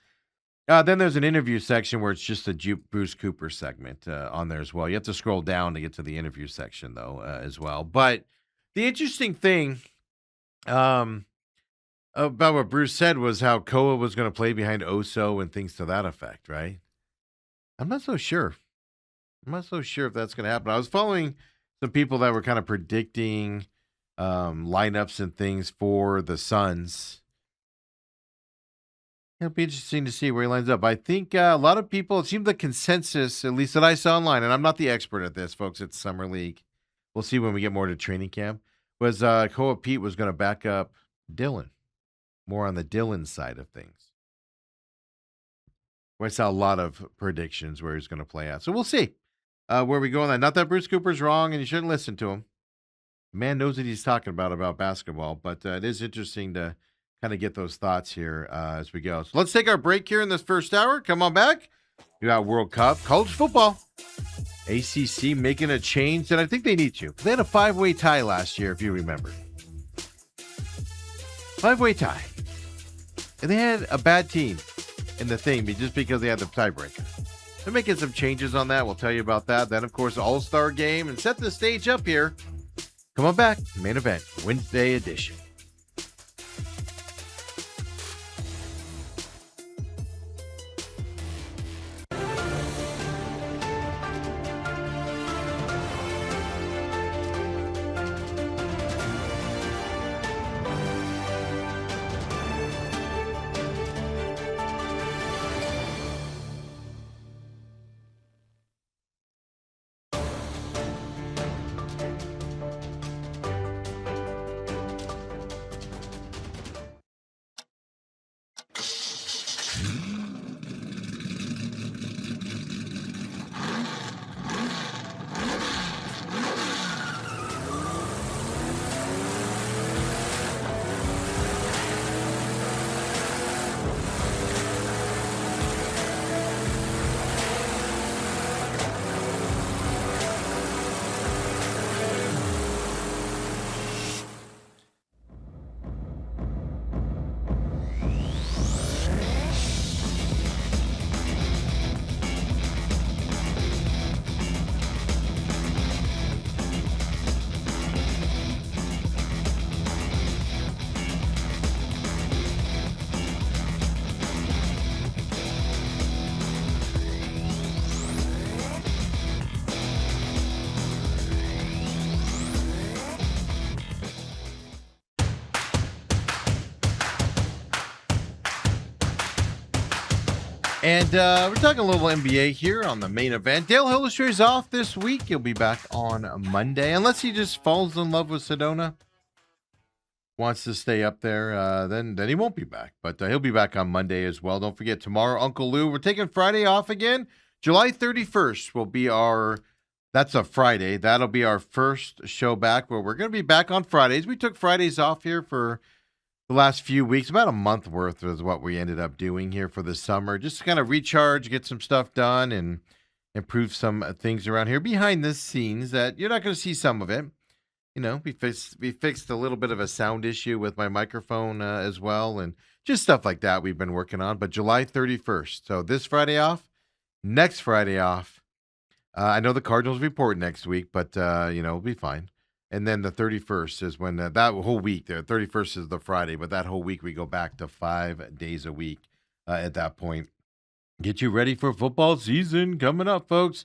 Then there's an interview section where it's just a Bruce Cooper segment on there as well. You have to scroll down to get to the interview section, though, as well. But the interesting thing about what Bruce said was how Koa was going to play behind Oso and things to that effect, right? I'm not so sure. I'm not so sure if that's going to happen. I was following some people that were kind of predicting lineups and things for the Suns. It'll be interesting to see where he lines up. I think a lot of people, it seemed the consensus, at least that I saw online, and I'm not the expert at this, folks, it's Summer League. We'll see when we get more to training camp, was Koa Pete was going to back up Dylan. More on the Dylan side of things. I saw a lot of predictions where he's going to play out. So we'll see where we go on that. Not that Bruce Cooper's wrong and you shouldn't listen to him. The man knows what he's talking about basketball, but it is interesting to kind of get those thoughts here as we go. So let's take our break here in this first hour. Come on back. We got World Cup, college football. ACC making a change, and I think they need to. They had a 5-way tie last year, if you remember. 5-way tie. And they had a bad team in the thing just because they had the tiebreaker. They're making some changes on that. We'll tell you about that. Then, of course, All-Star game, and set the stage up here. Come on back. Main event, Wednesday edition. And we're talking a little NBA here on the main event. Dale Hillestra's off this week. He'll be back on Monday. Unless he just falls in love with Sedona, wants to stay up there, then he won't be back. But he'll be back on Monday as well. Don't forget, tomorrow, Uncle Lou. We're taking Friday off again. July 31st will be that's a Friday. That'll be our first show back where we're going to be back on Fridays. We took Fridays off here for the last few weeks, about a month worth is what we ended up doing here for the summer. Just to kind of recharge, get some stuff done, and improve some things around here behind the scenes that you're not going to see some of it. We fixed a little bit of a sound issue with my microphone as well, and just stuff like that we've been working on. But July 31st, so this Friday off, next Friday off. I know the Cardinals report next week, but we'll be fine. And then the 31st is when that whole week there. 31st is the Friday, but that whole week we go back to 5 days a week at that point. Get you ready for football season coming up, folks.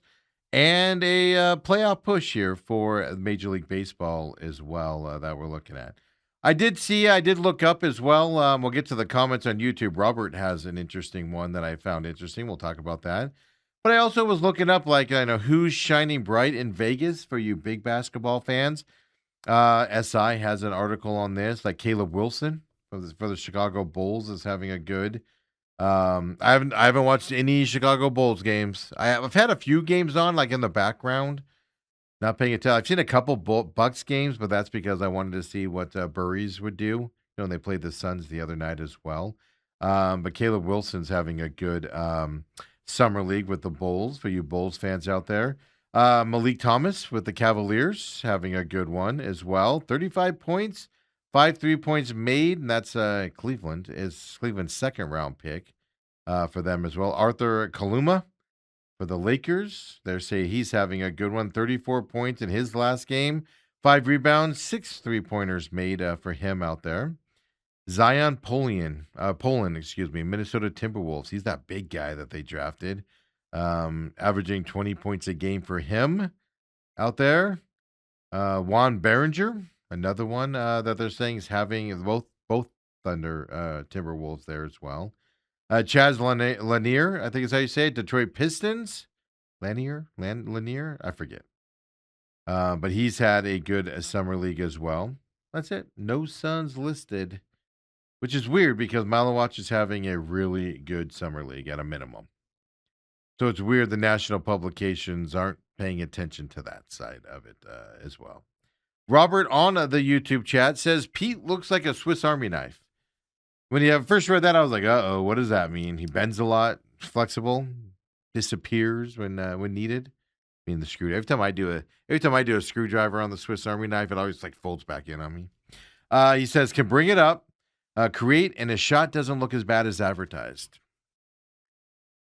And a playoff push here for Major League Baseball as well that we're looking at. I did look up as well. We'll get to the comments on YouTube. Robert has an interesting one that I found interesting. We'll talk about that. But I also was looking up, who's shining bright in Vegas for you big basketball fans. SI has an article on this, like Caleb Wilson for the Chicago Bulls is having a good I haven't watched any Chicago Bulls games. I've had a few games on, like in the background, not paying attention. I've seen a couple Bucks games, but that's because I wanted to see what Burries would do. They played the Suns the other night as well. But Caleb Wilson's having a good summer league with the Bulls for you Bulls fans out there. Malik Thomas with the Cavaliers having a good one as well. 35 points, 5 3 points made, and that's Cleveland. Is Cleveland's second round pick for them as well. Arthur Kaluma for the Lakers. They say he's having a good one. 34 points in his last game, 5 rebounds, 6 3-pointers made for him out there. Zion Poland, Minnesota Timberwolves. He's that big guy that they drafted, averaging 20 points a game for him out there. Juan Behringer, another one that they're saying is having both Thunder Timberwolves there as well. Chaz Lanier, I think is how you say it. Detroit Pistons. Lanier, I forget. But he's had a good summer league as well. That's it. No Suns listed, which is weird because Malawatch is having a really good summer league at a minimum. So it's weird the national publications aren't paying attention to that side of it as well. Robert on the YouTube chat says Pete looks like a Swiss Army knife. When you first read that, I was like, "Uh-oh, what does that mean?" He bends a lot, flexible, disappears when needed. I mean, the screw. Every time I do a screwdriver on the Swiss Army knife, it always like folds back in on me. He says, "Can bring it up, create, and his shot doesn't look as bad as advertised."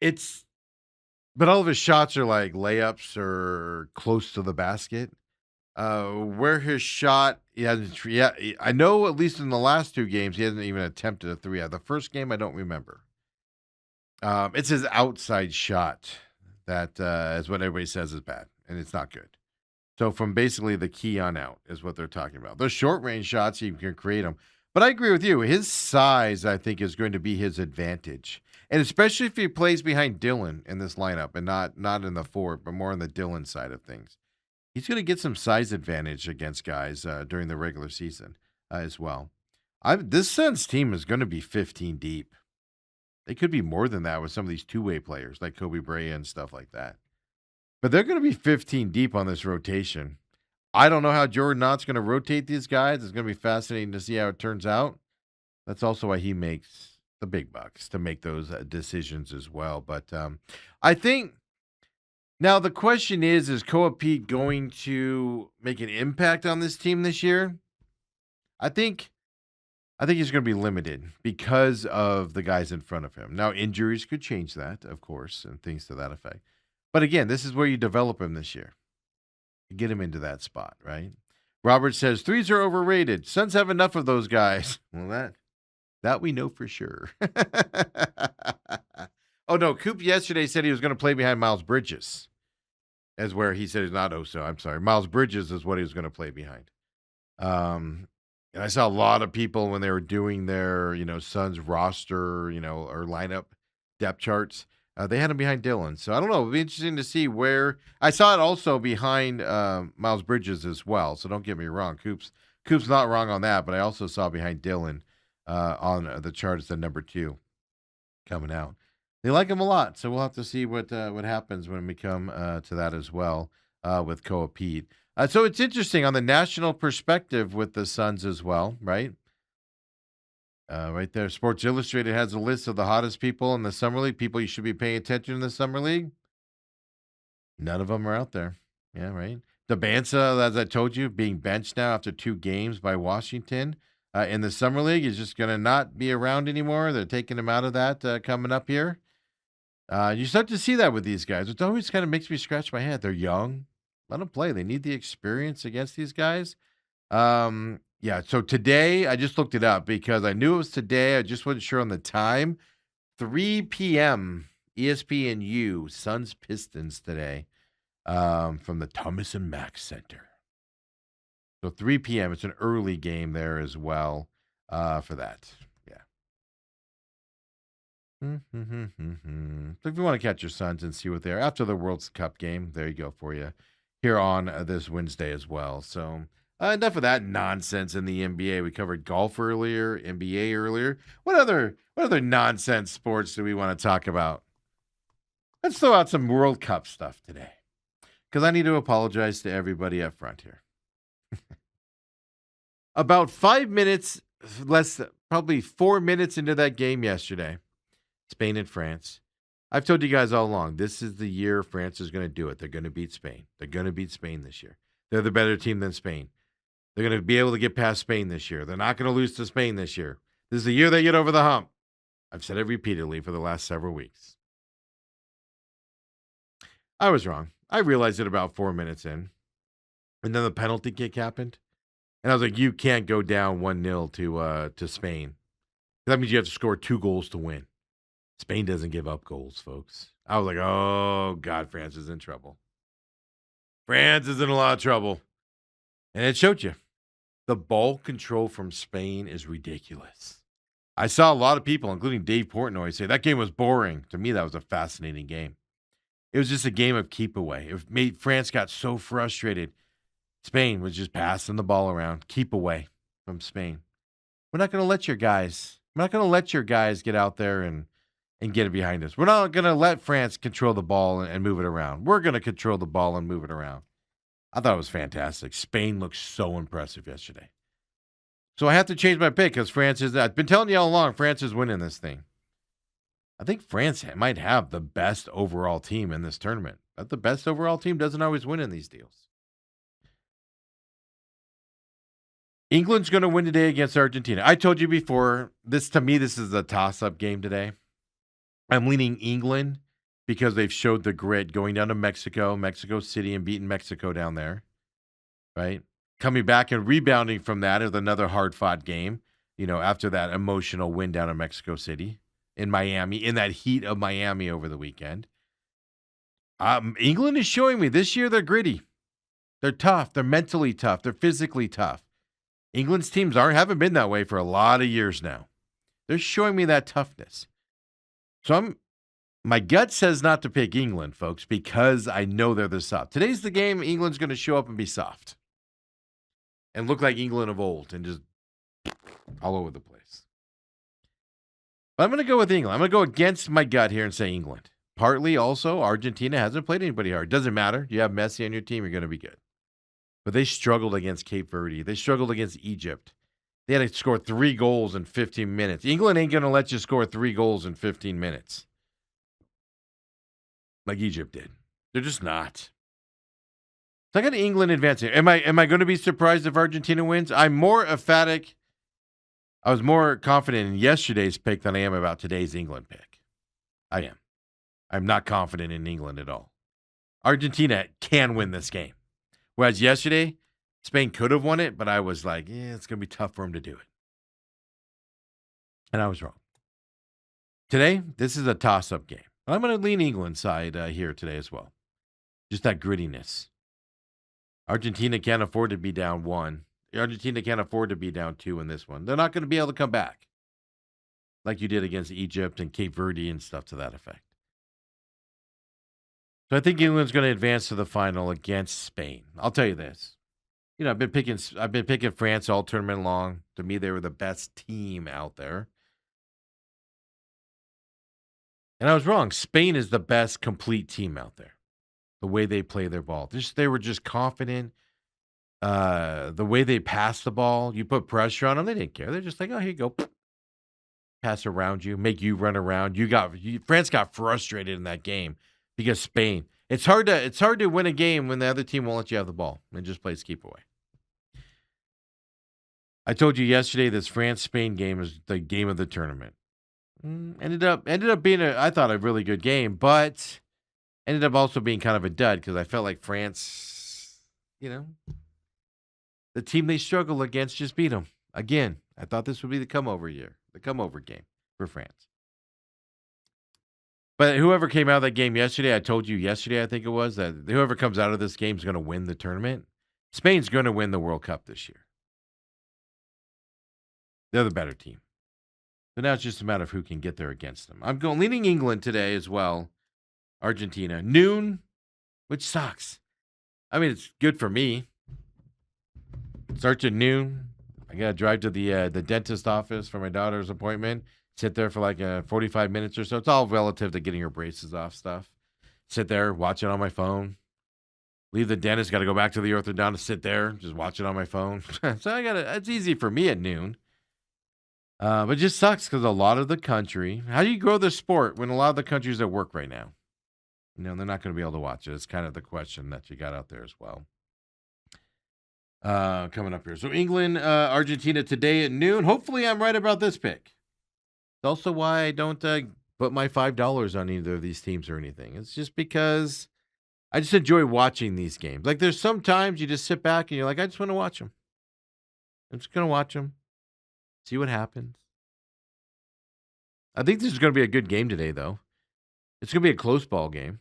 But all of his shots are like layups or close to the basket. Where his shot, I know at least in the last 2 games, he hasn't even attempted a 3. The first game, I don't remember. It's his outside shot that is what everybody says is bad, and it's not good. So from basically the key on out is what they're talking about. Those short range shots, you can create them. But I agree with you. His size, I think, is going to be his advantage. And especially if he plays behind Dillon in this lineup and not in the 4, but more on the Dillon side of things. He's going to get some size advantage against guys during the regular season as well. This Suns team is going to be 15 deep. They could be more than that with some of these two-way players like Kobe Bryant and stuff like that. But they're going to be 15 deep on this rotation. I don't know how Jordan Knott's going to rotate these guys. It's going to be fascinating to see how it turns out. That's also why he makes the big bucks, to make those decisions as well. But I think now the question is Koa Pete going to make an impact on this team this year? I think he's going to be limited because of the guys in front of him. Now, injuries could change that, of course, and things to that effect. But again, this is where you develop him this year. You get him into that spot, right? Robert says, 3s are overrated. Suns have enough of those guys. Well, that we know for sure. Oh, no, Coop yesterday said he was going to play behind Miles Bridges. As where he said he's not Oso. I'm sorry. Miles Bridges is what he was going to play behind. And I saw a lot of people when they were doing their, Suns roster, or lineup depth charts. They had him behind Dillon. So I don't know. It'll be interesting to see where. I saw it also behind Miles Bridges as well. So don't get me wrong. Coop's not wrong on that. But I also saw behind Dillon on the chart as the number 2 coming out. They like him a lot, so we'll have to see what happens when we come to that as well with Koa Pete. So it's interesting on the national perspective with the Suns as well, right? Right there, Sports Illustrated has a list of the hottest people in the Summer League, people you should be paying attention in the Summer League. None of them are out there. Yeah, right. Dabansa, as I told you, being benched now after 2 games by Washington in the Summer League is just going to not be around anymore. They're taking him out of that coming up here. You start to see that with these guys. It always kind of makes me scratch my head. They're young. Let them play. They need the experience against these guys. Yeah, so today, I just looked it up because I knew it was today. I just wasn't sure on the time. 3 p.m. ESPNU, Suns Pistons today from the Thomas and Mack Center. So 3 p.m. It's an early game there as well for that. So if you want to catch your Suns and see what they're after the World Cup game, there you go for you here on this Wednesday as well. So Enough of that nonsense in the NBA. We covered golf earlier, NBA earlier. What other nonsense sports do we want to talk about? Let's throw out some World Cup stuff today, because I need to apologize to everybody up front here. About 5 minutes, probably 4 minutes into that game yesterday, Spain and France. I've told you guys all along, this is the year France is going to do it. They're going to beat Spain. They're going to beat Spain this year. They're the better team than Spain. They're going to be able to get past Spain this year. They're not going to lose to Spain this year. This is the year they get over the hump. I've said it repeatedly for the last several weeks. I was wrong. I realized it about 4 minutes in. And then the penalty kick happened. And I was like, you can't go down 1-0 to Spain. That means you have to score 2 goals to win. Spain doesn't give up goals, folks. I was like, oh, God, France is in trouble. France is in a lot of trouble. And it showed you. The ball control from Spain is ridiculous. I saw a lot of people, including Dave Portnoy, say that game was boring. To me, that was a fascinating game. It was just a game of keep away. It made France got so frustrated. Spain was just passing the ball around. Keep away from Spain. We're not going to let your guys. We're not going to let your guys get out there and get it behind us. We're not going to let France control the ball and move it around. We're going to control the ball and move it around. I thought it was fantastic. Spain looked so impressive yesterday. So I have to change my pick because France is. I've been telling you all along, France is winning this thing. I think France might have the best overall team in this tournament. But the best overall team doesn't always win in these deals. England's going to win today against Argentina. I told you before, to me, this is a toss-up game today. I'm leaning England because they've showed the grit going down to Mexico City, and beating Mexico down there, right? Coming back and rebounding from that is another hard-fought game, after that emotional win down in Mexico City, in Miami, in that heat of Miami over the weekend. England is showing me this year they're gritty. They're tough. They're mentally tough. They're physically tough. England's teams haven't been that way for a lot of years now. They're showing me that toughness. So my gut says not to pick England, folks, because I know they're the soft. Today's the game. England's going to show up and be soft and look like England of old and just all over the place. But I'm going to go with England. I'm going to go against my gut here and say England. Partly also, Argentina hasn't played anybody hard. Doesn't matter. You have Messi on your team, you're going to be good. But they struggled against Cape Verde. They struggled against Egypt. They had to score 3 goals in 15 minutes. England ain't going to let you score 3 goals in 15 minutes like Egypt did. They're just not. So I got England advancing. Am I going to be surprised if Argentina wins? I'm more emphatic. I was more confident in yesterday's pick than I am about today's England pick. I am. I'm not confident in England at all. Argentina can win this game. Whereas yesterday, Spain could have won it, but I was like, it's going to be tough for them to do it. And I was wrong. Today, this is a toss-up game. I'm going to lean England side here today as well. Just that grittiness. Argentina can't afford to be down 1. Argentina can't afford to be down 2 in this one. They're not going to be able to come back like you did against Egypt and Cape Verde and stuff to that effect. So I think England's going to advance to the final against Spain. I'll tell you this. I've been picking France all tournament long. To me, they were the best team out there. And I was wrong. Spain is the best complete team out there. The way they play their ball. They were just confident. The way they passed the ball, you put pressure on them, they didn't care. They're just like, oh, here you go. Pass around you, make you run around. France got frustrated in that game because Spain. It's hard to win a game when the other team won't let you have the ball and just plays keep away. I told you yesterday this France-Spain game is the game of the tournament. Ended up being I thought a really good game, but ended up also being kind of a dud because I felt like France, the team they struggled against just beat them. Again, I thought this would be the come-over game for France. But whoever came out of that game yesterday, I told you yesterday, I think it was, that whoever comes out of this game is going to win the tournament. Spain's going to win the World Cup this year. They're the better team. So now it's just a matter of who can get there against them. I'm leaning England today as well. Argentina. Noon, which sucks. I mean, it's good for me. Starts at noon. I got to drive to the dentist office for my daughter's appointment. Sit there for like 45 minutes or so. It's all relative to getting your braces off stuff. Sit there, watch it on my phone. Leave the dentist, got to go back to the orthodontist, sit there, just watch it on my phone. So it's easy for me at noon. But it just sucks because a lot of the country, how do you grow the sport when a lot of the country's at work right now? They're not going to be able to watch it. It's kind of the question that you got out there as well. Coming up here. So England, Argentina today at noon. Hopefully I'm right about this pick. It's also why I don't put my $5 on either of these teams or anything. It's just because I just enjoy watching these games. Like there's sometimes you just sit back and you're like, I just want to watch them. I'm just going to watch them. See what happens. I think this is going to be a good game today, though. It's going to be a close ball game.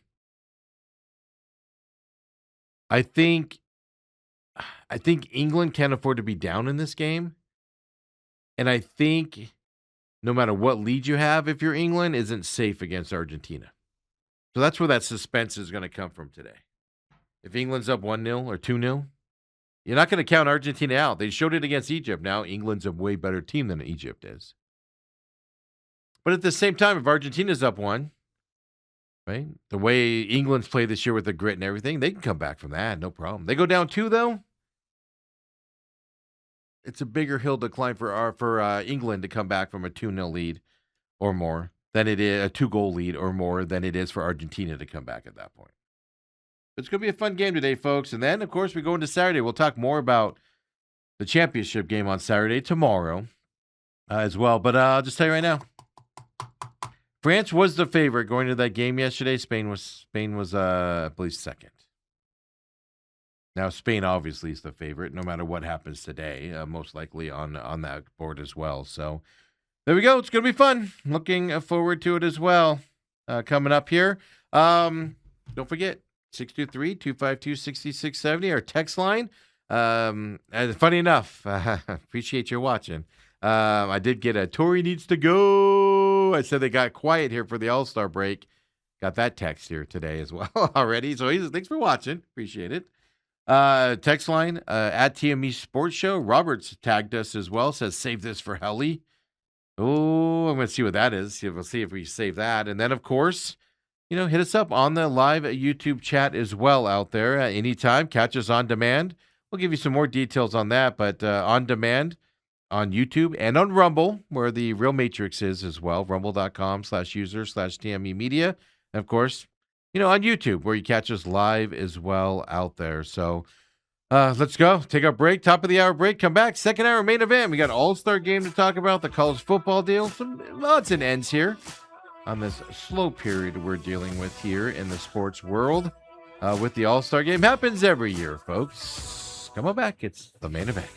I think England can't afford to be down in this game. And I think no matter what lead you have, if you're England, isn't safe against Argentina. So that's where that suspense is going to come from today. If England's up 1-0 or 2-0, you're not going to count Argentina out. They showed it against Egypt. Now England's a way better team than Egypt is. But at the same time, if Argentina's up 1, right, the way England's played this year with the grit and everything, they can come back from that, no problem. They go down 2, though. It's a bigger hill to climb for England to come back from a 2-0 lead or more than it is a 2-goal lead or more than it is for Argentina to come back at that point. It's going to be a fun game today, folks. And then, of course, we go into Saturday. We'll talk more about the championship game on Saturday tomorrow as well. But I'll just tell you right now, France was the favorite going to that game yesterday. Spain was I believe, second. Now, Spain obviously is the favorite, no matter what happens today, most likely on that board as well. So there we go. It's going to be fun. Looking forward to it as well. Coming up here. Don't forget, 623-252-6670, our text line. Funny enough, appreciate you watching. I did get a Tori needs to go. I said they got quiet here for the All-Star break. Got that text here today as well already. So thanks for watching. Appreciate it. Text line at TME Sports Show. Roberts tagged us as well. Says, save this for Helly. Oh, I'm going to see what that is. We'll see if we save that. And then, of course, hit us up on the live YouTube chat as well out there anytime. Catch us on demand. We'll give you some more details on that, but on demand on YouTube and on Rumble, where the Real Matrix is as well, rumble.com/user/TME Media. And, of course, on YouTube, where you catch us live as well out there. So let's go. Take our break. Top of the hour break. Come back. Second hour main event. We got All-Star game to talk about, the college football deal. Some odds and ends here on this slow period we're dealing with here in the sports world with the All-Star game. Happens every year, folks. Come on back. It's the main event.